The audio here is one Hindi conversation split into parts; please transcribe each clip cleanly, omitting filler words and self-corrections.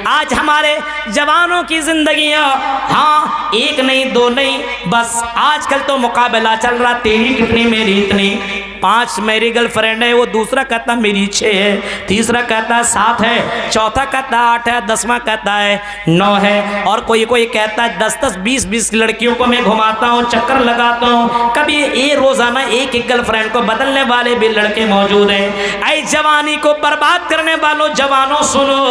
आज हमारे जवानों की जिंदगियां, हाँ एक नहीं दो नहीं, बस आजकल तो मुकाबला चल रहा, तेरी कितनी मेरी इतनी। 5 मेरी गर्लफ्रेंड है, वो दूसरा कहता मेरी 6 है, तीसरा कहता है 7 है, चौथा कहता है 8 है, 10वां कहता है 9 है, और कोई कोई कहता है 10-10 20-20 लड़कियों को मैं घुमाता हूँ, चक्कर लगाता हूँ। कभी ये रोजाना एक गर्लफ्रेंड को बदलने वाले भी लड़के मौजूद हैं। ऐ जवानी को बर्बाद करने वालों जवानों सुनो,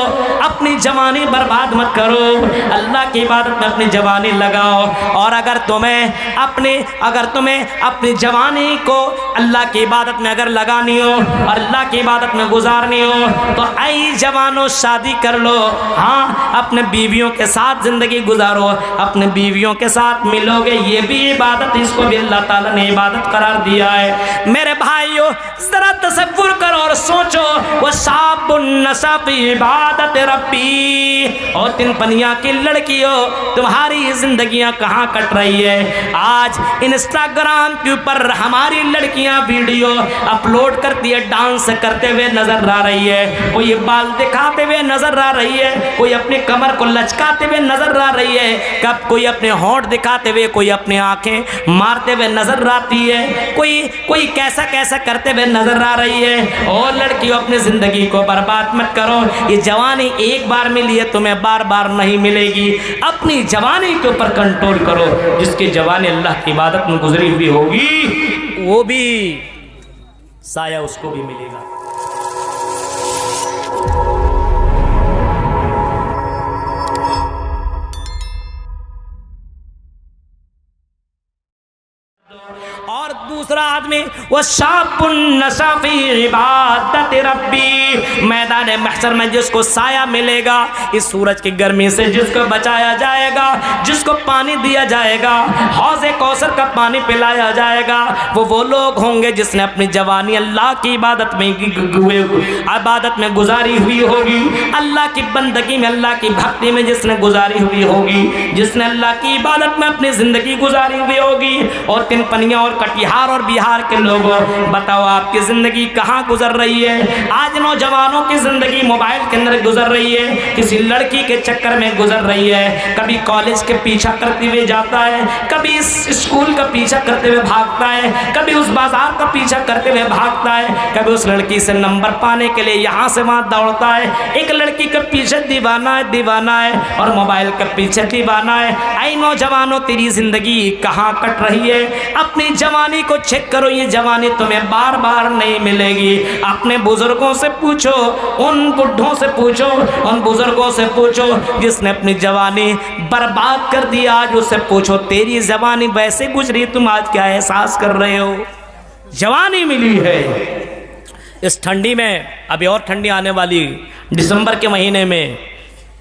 अपनी जवानी बर्बाद मत करो, अल्लाह की इबादत में अपनी जवानी लगाओ। और अगर तुम्हें अपनी जवानी को अल्लाह की इबादत में अगर लगानी हो और अल्लाह की इबादत में गुजारनी हो तो ऐ जवानों शादी कर लो। हाँ अपने बीवियों के साथ जिंदगी गुजारो, अपने बीवियों के साथ मिलोगे, ये भी इबादत, इसको भी अल्लाह ताला ने इबादत करार दिया है। मेरे भाइयों जरा तसव्वुर करो और सोचो, वो साबुन नसाफी इबादत रब्बी, और 3 पनिया की लड़कियों तुम्हारी जिंदगियां कहाँ कट रही है। आज इंस्टाग्राम के ऊपर हमारी लड़कियां वीडियो अपलोड करती है, डांस करते हुए नजर आ रही है, कोई बाल दिखाते हुए नजर आ रही है, कोई अपनी कमर को लचकाते हुए नजर आ रही है, कब कोई अपने होंठ दिखाते हुए, कोई अपनी आंखें मारते हुए नजर आती है, कोई कैसा कैसा करते हुए नजर आ रही है। और लड़कियों अपनी जिंदगी को बर्बाद मत करो, ये जवानी एक बार मिली है, तुम्हें बार बार नहीं मिलेगी। अपनी जवानी के ऊपर कंट्रोल करो, जिसकी जवानी अल्लाह की इबादत में गुजरी हुई होगी वो भी साया उसको भी मिलेगा। और दूसरा आदमी वो शाबुन नसाफी इबादत रब्बी, मैदान महशर में जिसको साया मिलेगा, इस सूरज की गर्मी से जिसको बचाया जाएगा, जिसको पानी दिया जाएगा, हौज़े कौसर का पानी पिलाया जाएगा, वो लोग होंगे जिसने अपनी जवानी अल्लाह की इबादत में गुजारी हुई होगी, अल्लाह की बंदगी में, अल्लाह की भक्ति में जिसने गुजारी हुई होगी, जिसने अल्लाह की इबादत में अपनी जिंदगी गुजारी हुई होगी। और 3 पनिया और कटिहार और बिहार के लोगों, बताओ आपकी जिंदगी कहाँ गुजर रही है। आज नौजवानों की जिंदगी मोबाइल के अंदर गुजर रही है, किसी लड़की के चक्कर में गुजर रही है, कभी कॉलेज के पीछा करते हुए जाता है, कभी इस स्कूल का पीछा करते हुए भागता है, कभी उस बाजार का पीछा करते हुए भागता है, कभी उस लड़की से नंबर पाने के लिए यहाँ से वहाँ दौड़ता है। एक लड़की के पीछे दीवाना है और मोबाइल के पीछे दीवाना है। ऐ नौजवानों तेरी जिंदगी कहाँ कट रही है, अपनी जवानी को चेक करो, ये जवानी तुम्हें बार बार नहीं मिलेगी। अपने बुजुर्गों से पूछो, उन बुढ़ों से पूछो, उन बुजुर्गों से पूछो जिसने अपनी जवानी बर्बाद कर दी, आज उससे पूछो तेरी जवानी वैसे गुजरी, तुम आज क्या एहसास कर रहे हो। जवानी मिली है इस ठंडी में, अभी और ठंडी आने वाली दिसंबर के महीने में,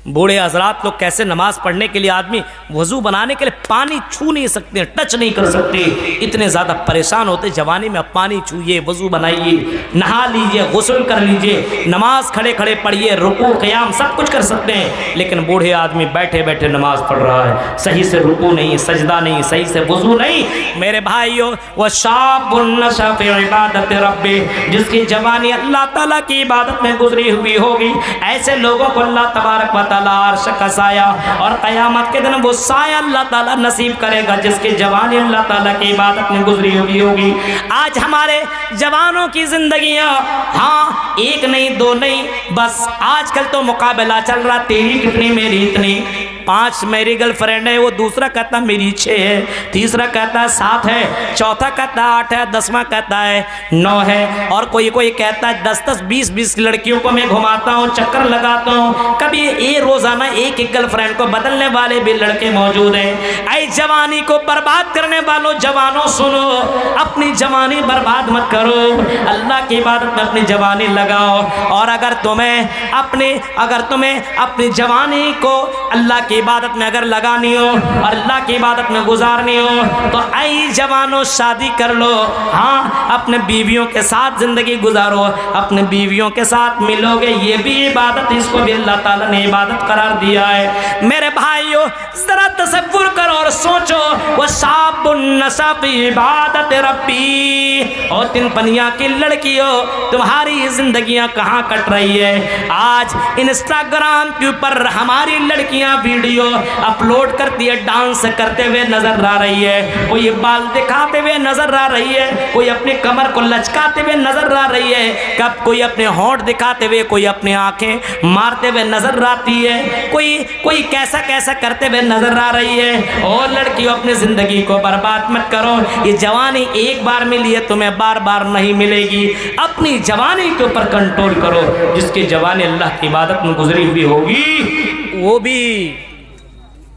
बूढ़े हजरात लोग कैसे नमाज पढ़ने के लिए, आदमी वजू बनाने के लिए पानी छू नहीं सकते, टच नहीं कर सकते, इतने ज़्यादा परेशान होते। जवानी में पानी छूइए, वजू बनाइए, नहा लीजिए, गुस्ल कर लीजिए, नमाज खड़े खड़े पढ़िए, रुकू क़याम सब कुछ कर सकते हैं। लेकिन बूढ़े आदमी बैठे बैठे नमाज पढ़ रहा है, सही से रुकू नहीं, सजदा नहीं, सही से वजू नहीं। मेरे भाइयों वो शाबुन नशफ़ इबादत रब्बी, जिसकी जवानी अल्लाह ताला की इबादत में गुजरी हुई होगी, ऐसे लोगों को अल्लाह तबारक व तआला अर्श का साया और क़यामत के दिन वो साया अल्लाह ताला नसीब करेगा, जिसकी जवानी अल्लाह ताला की इबादत में गुजरी हुई होगी। आज हमारे जवानों की जिंदगियां, हाँ एक नहीं दो नहीं, बस आजकल तो मुकाबला चल रहा, तेरी कितनी मेरी इतनी। 5 मेरी गर्लफ्रेंड है, वो दूसरा कहता मेरी 6 है, तीसरा कहता है 7 है, चौथा कहता है 8 है, 10वां कहता है 9 है, और कोई कोई कहता है 10-10 20-20 लड़कियों को मैं घुमाता हूँ, चक्कर लगाता हूँ। कभी ये रोजाना एक गर्लफ्रेंड को बदलने वाले भी लड़के मौजूद हैं। ऐ जवानी को बर्बाद करने वालों जवानों सुनो, अपनी जवानी बर्बाद मत करो, अल्लाह की इबादत में अपनी जवानी लगाओ। और अगर तुम्हें अपनी जवानी को अल्लाह की इबादत में अगर लगानी हो और अल्लाह की इबादत में गुजारनी हो तो ऐ जवानों शादी कर लो। हाँ, अपने बीवियों के साथ ज़िंदगी गुजारो, अपने बीवियों के साथ मिलोगे, ये भी इबादत, इसको भी अल्लाह ताला ने इबादत करार दिया है। मेरे भाइयों ज़रा तसव्वुर करो और सोचो, वो शाबुन नशा फी इबादत रब्बी, और तीन पनिया की लड़कियों तुम्हारी जिंदगियां कहाँ कट रही है। आज इंस्टाग्राम के ऊपर हमारी लड़कियां वीडियो अपलोड करती है, डांस करते हुए नजर आ रही है, कोई बाल दिखाते हुए नजर आ रही है, कोई अपनी कमर को लचकाते हुए नजर आ रही है, कब कोई अपने होंठ दिखाते हुए, कोई अपनी आंखें मारते हुए नजर आती है, कोई कैसा कैसा करते हुए नजर आ रही है। और लड़कियों अपनी जिंदगी को बर्बाद मत करो, ये जवानी एक बार मिली है, तुम्हें बार बार नहीं मिलेगी। अपनी जवानी के ऊपर कंट्रोल करो, जिसकी जवानी अल्लाह की इबादत में गुजरी हुई होगी वो भी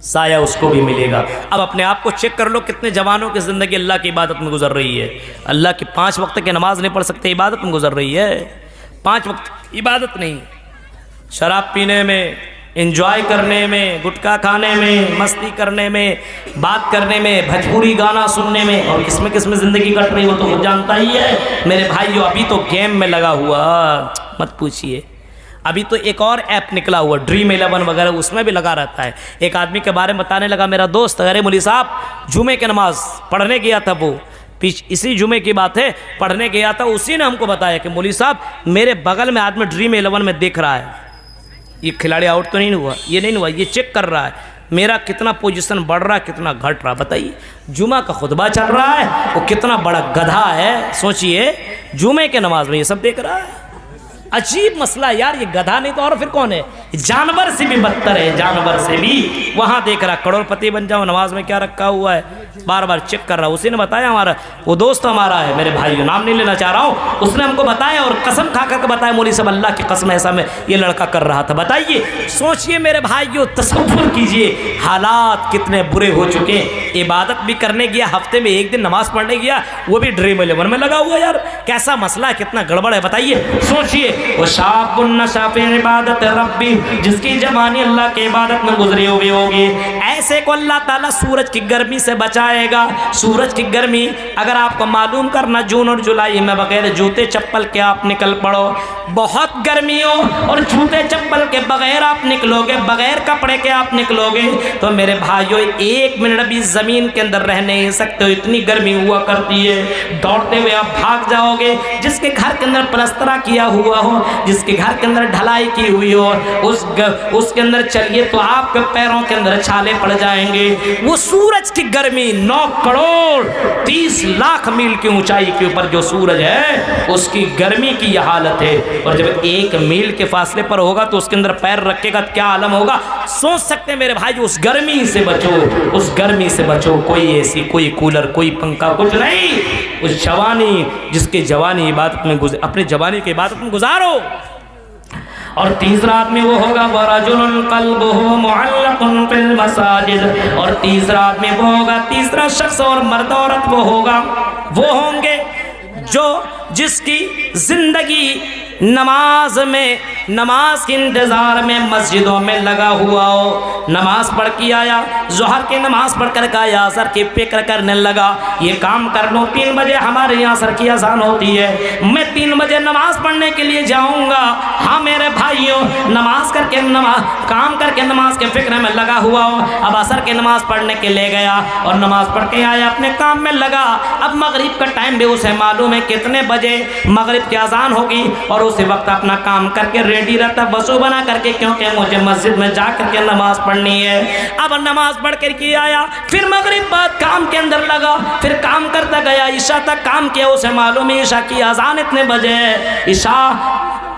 साया उसको भी मिलेगा। अब अपने आप को चेक कर लो, कितने जवानों की ज़िंदगी अल्लाह की इबादत में गुजर रही है। अल्लाह की 5 वक्त की नमाज नहीं पढ़ सकते, इबादत में गुजर रही है। 5 वक्त इबादत नहीं, शराब पीने में, एंजॉय करने में, गुटखा खाने में, मस्ती करने में, बात करने में, भोजपुरी गाना सुनने में, और किसमें किसमें ज़िंदगी कट रही हो तो खुद जानता ही है। मेरे भाइयों अभी तो गेम में लगा हुआ, मत पूछिए। अभी तो एक और ऐप निकला हुआ ड्रीम 11 वगैरह, उसमें भी लगा रहता है। एक आदमी के बारे में बताने लगा, मेरा दोस्त, अरे मौलवी साहब जुमे की नमाज पढ़ने गया था, वो इसी जुमे की बात है, पढ़ने गया था, उसी ने हमको बताया कि मौलवी साहब मेरे बगल में आदमी ड्रीम 11 में देख रहा है, ये खिलाड़ी आउट तो नहीं हुआ, ये नहीं हुआ, ये चेक कर रहा है मेरा कितना पोजीशन बढ़ रहा है, कितना घट रहा। बताइए, जुमा का खुतबा चल रहा है, वो कितना बड़ा गधा है, सोचिए, जुमे के नमाज में ये सब देख रहा है। अजीब मसला यार, ये गधा नहीं तो और फिर कौन है, जानवर से भी बदतर है, जानवर से भी। वहाँ देख रहा, करोड़पति बन जाओ, नमाज में क्या रखा हुआ है, बार बार चेक कर रहा। उसी ने बताया, हमारा वो दोस्त हमारा है, मेरे भाई नाम नहीं लेना चाह रहा हूँ, उसने हमको बताया और कसम खा कर बताया, मौलवी साहब अल्लाह की कसम ऐसा में ये लड़का कर रहा था। बताइए, सोचिए मेरे भाइयों, तसव्वुर कीजिए हालात कितने बुरे हो चुके। इबादत भी करने गया, हफ्ते में एक दिन नमाज पढ़ने गया, वो भी ड्रीम 11 में लगा हुआ। यार कैसा मसला है, कितना गड़बड़ है, बताइए। सोचिए, वो शाबुन नशा फी इबादत रब्बी, जिसकी जवानी अल्लाह के इबादत में गुजरी हुई होगी, ऐसे को अल्लाह ताला सूरज की गर्मी से बचाएगा। सूरज की गर्मी अगर आपको मालूम करना, जून और जुलाई में बगैर जूते चप्पल के आप निकल पड़ो, बहुत गर्मी हो और जूते चप्पल के बगैर आप निकलोगे, बगैर कपड़े के आप निकलोगे, तो मेरे भाइयों 1 मिनट भी जमीन के अंदर रह नहीं सकते हो, इतनी गर्मी हुआ करती है। दौड़ते हुए आप भाग जाओगे। जिसके घर के अंदर प्लस्तरा किया हुआ हो, जिसके घर के अंदर ढलाई की हुई हो, उसके अंदर चलिए तो आपके पैरों के अंदर छाले पड़ जाएंगे। वो सूरज की गर्मी 9 करोड़ 30 लाख मील की ऊंचाई के ऊपर जो सूरज है, उसकी गर्मी की यह हालत है। और जब 1 मील के फासले पर होगा तो उसके अंदर पैर रखेगा क्या आलम होगा, सोच सकते हैं मेरे भाई। उस गर्मी से बचो, उस गर्मी से बचो। कोई एसी, कोई कूलर, कोई पंखा, कुछ नहीं। उस जवानी, जिसके जवानी इबादत में अपने जवानी की इबादत में गुजारो। और तीसरा आदमी वो होगा वरजुलुन क़ल्बुहु मुअल्लक़ुन फिल मसाजिद, और तीसरा आदमी वो होगा, तीसरा शख्स और मर्द औरत वो होगा, वो होंगे जो जिसकी जिंदगी नमाज में, नमाज के इंतज़ार में मस्जिदों में लगा हुआ हो। नमाज पढ़ के आया, ज़ोहर की नमाज पढ़ कर आया, असर की फिक्र करने लगा, ये काम कर लो, 3 बजे हमारे यहाँ असर की अज़ान होती है, मैं 3 बजे नमाज पढ़ने के लिए जाऊँगा। हाँ मेरे भाइयों, नमाज करके काम करके नमाज के फिक्र में लगा हुआ हो, अब असर की नमाज पढ़ने के लिए गया और नमाज पढ़ के आया, अपने काम में लगा। अब मगरिब का टाइम भी उसे मालूम है कितने बजे मगरिब की अज़ान होगी, और उसी वक्त अपना काम करके रेडी रहता, वज़ू बना करके, क्योंकि मुझे मस्जिद में जा करके नमाज पढ़नी है। अब नमाज पढ़ करके आया, फिर मगरिब बाद काम के अंदर लगा, फिर काम करता गया, ईशा तक काम किया, उसे मालूम है ईशा की अज़ान इतने बजे है, ईशा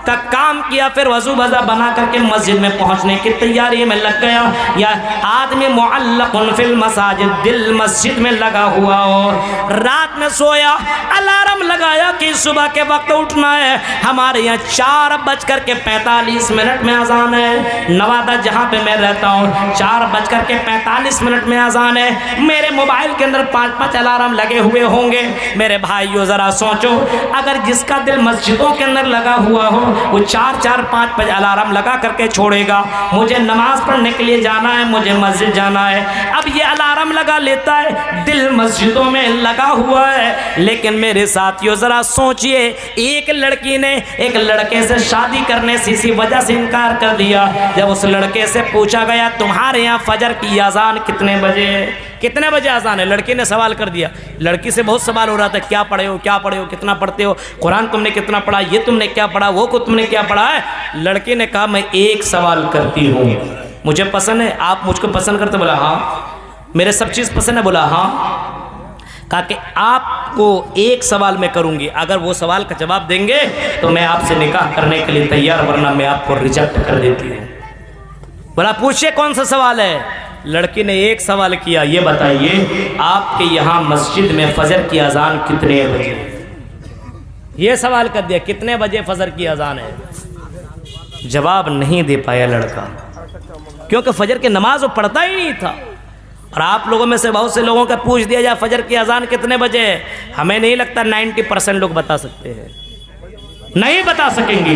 तक काम किया, फिर वज़ू वज़ा बना करके मस्जिद में पहुंचने की तैयारी में लग गया। या आदमी मुअल्लक़ुन फिल मसाजिद, दिल मस्जिद में लगा हुआ हो, रात में सोया, अलार्म लगाया कि सुबह के वक्त उठना है। हमारे यहाँ 4:45 में अज़ान है। नवादा जहाँ पे मैं रहता हूँ 4:45 में अज़ान है। मेरे मोबाइल के अंदर 5-5 अलार्म लगे हुए होंगे। मेरे भाइयों ज़रा सोचो, अगर जिसका दिल मस्जिदों के अंदर लगा हुआ हो, वो 4-4, 5 अलार्म लगा करके छोड़ेगा। मुझे नमाज पढ़ने के लिए जाना है, मुझे मस्जिद जाना है। अब ये अलार्म लगा लेता है, दिल मस्जिदों में लगा हुआ है। लेकिन मेरे साथियों ज़रा सोचिए, एक लड़की ने एक लड़के से शादी करने से इसी वजह से इनकार कर दिया। जब उस लड़के से पूछा गया तुम्हारे यहाँ फजर की अजान कितने बजे है, कितने बजे अजान है, लड़की ने सवाल कर दिया। लड़की से बहुत सवाल हो रहा था, क्या पढ़े हो, क्या पढ़े हो, कितना पढ़ते हो, कुरान तुमने कितना पढ़ा, ये तुमने क्या पढ़ा, वो को तुमने क्या पढ़ा है। लड़की ने कहा मैं एक सवाल करती हूँ, मुझे पसंद है, आप मुझको पसंद करते? बोला हाँ। मेरे सब चीज़ पसंद है? बोला हाँ। कहा कि आपको एक सवाल मैं करूँगी, अगर वो सवाल का जवाब देंगे तो मैं आपसे निकाह करने के लिए तैयार, वरना मैं आपको रिजेक्ट कर देती हूँ। बोला पूछिए कौन सा सवाल है। लड़की ने एक सवाल किया, ये बताइए आपके यहाँ मस्जिद में फजर की अजान कितने बजे? ये सवाल कर दिया, कितने बजे फजर की अजान है। जवाब नहीं दे पाया लड़का, क्योंकि फजर की नमाज वो पढ़ता ही नहीं था। और आप लोगों में से बहुत से लोगों का पूछ दिया जाए फजर की अजान कितने बजे है, हमें नहीं लगता 90% लोग बता सकते हैं। नहीं बता सकेंगे,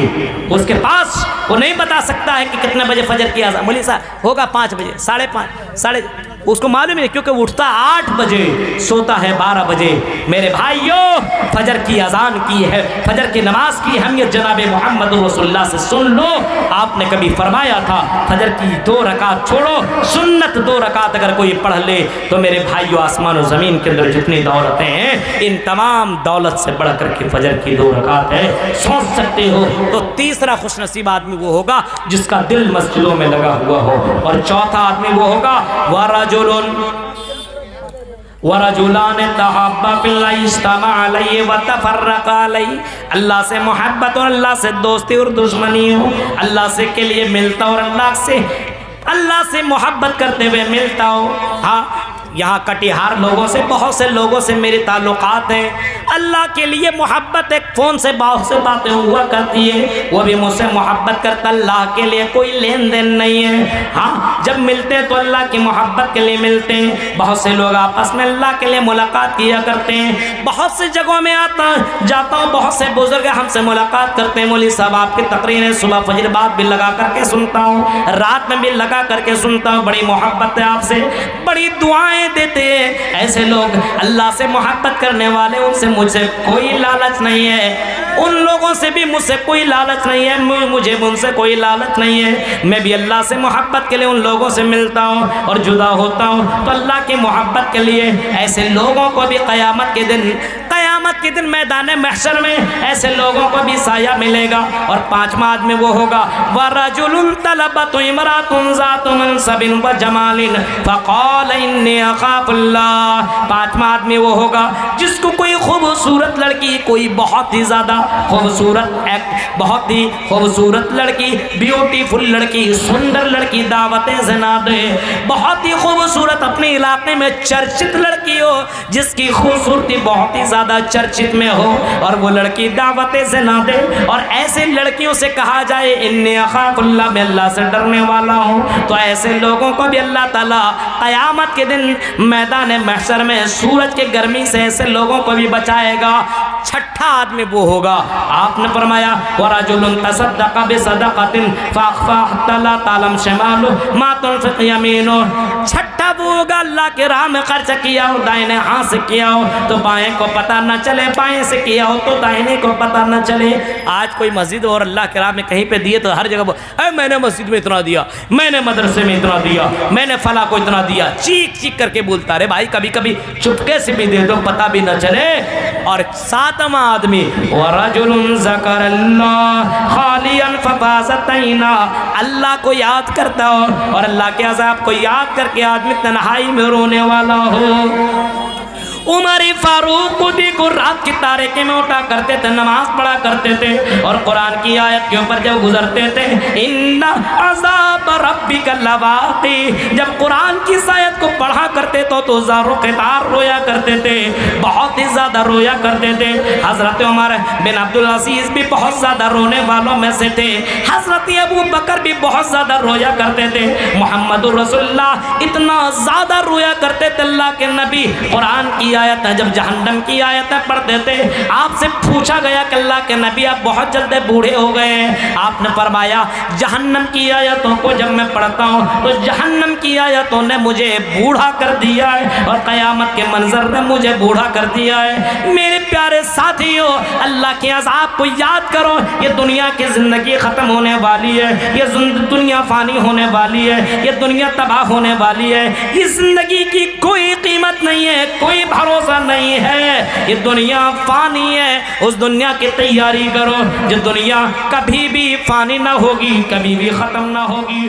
उसके पास वो नहीं बता सकता है कि कितने बजे फजर की अजान। बोली साहब होगा 5 बजे, 5:30, उसको मालूम है, क्योंकि उठता 8 बजे, सोता है 12 बजे। मेरे भाइयों, फजर की अजान की है, फजर की नमाज की अहमियत जनाब मोहम्मद रसूलुल्लाह से सुन लो। आपने कभी फरमाया था फजर की 2 रकात छोड़ो, सुन्नत 2 रकात अगर कोई पढ़ ले तो मेरे भाइयों आसमान और ज़मीन के अंदर जितनी दौलतें हैं, इन तमाम दौलत से बढ़ करके फजर की 2 रकात है। सोच सकते हो तो तीसरा खुशनसीब आदमी वो होगा जिसका दिल मस्जिदों में लगा हुआ हो, और चौथा आदमी वो होगा वरजुलान तहब्बा फिल्लाह इज्तमा अलैहि व तफर्रका अलैहि। अल्लाह से मोहब्बत और अल्लाह से दोस्ती और दुश्मनी हो, अल्लाह से के लिए मिलता और अल्लाह से मोहब्बत करते हुए मिलता हो। हाँ, यहाँ कटिहार लोगों से, बहुत से लोगों से मेरे ताल्लुकात हैं। अल्लाह के लिए मोहब्बत, एक फ़ोन से बहुत से बातें हुआ करती है, वो भी मुझसे मोहब्बत करता, अल्लाह के लिए कोई लेन देन नहीं है। हाँ, जब मिलते हैं तो अल्लाह की मोहब्बत के लिए मिलते हैं। बहुत से लोग आपस में अल्लाह के लिए मुलाकात किया करते हैं। बहुत से जगहों में जाता हूँ, बहुत से बुजुर्ग हमसे मुलाकात करते हैं, मौलवी साहब आपकी तकरीरें सुबह फजर बाद भी लगा करके सुनता हूँ, रात में भी लगा करके सुनता हूँ, बड़ी मोहब्बत है आपसे, बड़ी दुआएं देते हैं। ऐसे लोग अल्लाह से मोहब्बत करने वाले, उनसे मुझे कोई लालच नहीं है, उन लोगों से भी मुझसे कोई लालच नहीं है, मुझे उनसे कोई लालच नहीं है। मैं भी अल्लाह से मोहब्बत के लिए उन लोगों से मिलता हूँ और जुदा होता हूँ तो अल्लाह की मोहब्बत के लिए। ऐसे लोगों को भी क़यामत के दिन मैदान महशर में ऐसे लोगों को भी साया मिलेगा। और 5वां आदमी वो होगा वरजुलुन तलबतु इमरातुन ज़ातु मनसबिन व जमालिन फ़क़ाल इन्नी अख़ाफ़ुल्लाह। 5वां आदमी वो होगा जिसको कोई खूबसूरत लड़की, कोई बहुत ही ज़्यादा बहुत ही खूबसूरत लड़की, ब्यूटीफुल लड़की, सुंदर लड़की दावतें ज़ना दे, बहुत ही खूबसूरत अपने इलाके में चर्चित लड़की हो, जिसकी खूबसूरती बहुत ही ज़्यादा चर्चित में हो, और वो लड़की दावतें ज़ना दे। और ऐसे लड़कियों से कहा जाए इन्नी अख़ाफ़ुल्लाह, मैं अल्लाह से डरने वाला हूँ, तो ऐसे लोगों को भी अल्लाह ताला क़यामत के दिन मैदान महशर में सूरज के गर्मी से ऐसे लोगों को भी बचाएगा। 6ठा आदमी वो होगा, आपने फरमाया वरजुलुन तसद्दक़ बिसदक़तिन फ़अख़फ़ाहा ला तालम शिमालुहु मा तुनफ़िक़ु यमीनुहु। 6ठा वो होगा अल्लाह के राह में खर्च किया हो, दाहिने हाथ से किया हो तो बाएं को पता न चले, बाएं से किया हो तो दाहिने को पता न चले। आज कोई मस्जिद और अल्लाह के राह में कहीं पे दिए तो हर जगह मैंने मस्जिद में इतना दिया, मैंने मदरसे में इतना दिया, मैंने फला को इतना दिया, चीख चीख करके बोलता। अरे भाई कभी कभी चुपके से भी दे दो, पता भी न चले। और 7वां आदमी वरजुलुन ज़करल्लाह खालियन फ़फ़ाज़त ऐना, अल्लाह को याद करता हो और अल्लाह के अज़ाब को याद करके आदमी तन्हाई में रोने वाला हो। उमर फारूक को देखो रात की तारीकी में उठा करते थे, नमाज पढ़ा करते थे और कुरान की आयत के ऊपर जब गुजरते थे इन्ना अज़ाब रब्बिका लवाक़ी, जब कुरान की आयत को पढ़ा करते तो ज़ारो क़तार रोया करते थे, बहुत ही ज़्यादा रोया करते थे। हज़रत उमर बिन अब्दुल अज़ीज़ भी बहुत ज़्यादा रोने वालों में से थे, हज़रत अबू बकर भी बहुत ज़्यादा रोया करते थे, मोहम्मद रसूलुल्लाह इतना ज़्यादा रोया करते थे, अल्लाह के नबी कुरान की आयतें, जब जहन्नम की आयतें पढ़ते थे, आपसे पूछा गया कि अल्लाह के नबी आप बहुत जल्दी बूढ़े हो गए हैं। आपने फरमाया जहन्नम की आयतों को जब मैं पढ़ता हूँ तो जहन्नम की आयतों ने मुझे बूढ़ा कर दिया है और क़यामत के मंजर ने मुझे बूढ़ा कर दिया है। मेरे प्यारे साथियों, अल्लाह के अज़ाब को याद करो। ये दुनिया की ज़िंदगी ख़त्म होने वाली है, ये दुनिया फ़ानी होने वाली है, ये दुनिया तबाह होने वाली है। इस ज़िंदगी की कोई कीमत नहीं है, कोई भरोसा नहीं है। ये दुनिया फ़ानी है, उस दुनिया की तैयारी करो जो दुनिया कभी भी फ़ानी ना होगी, कभी भी ख़त्म ना होगी।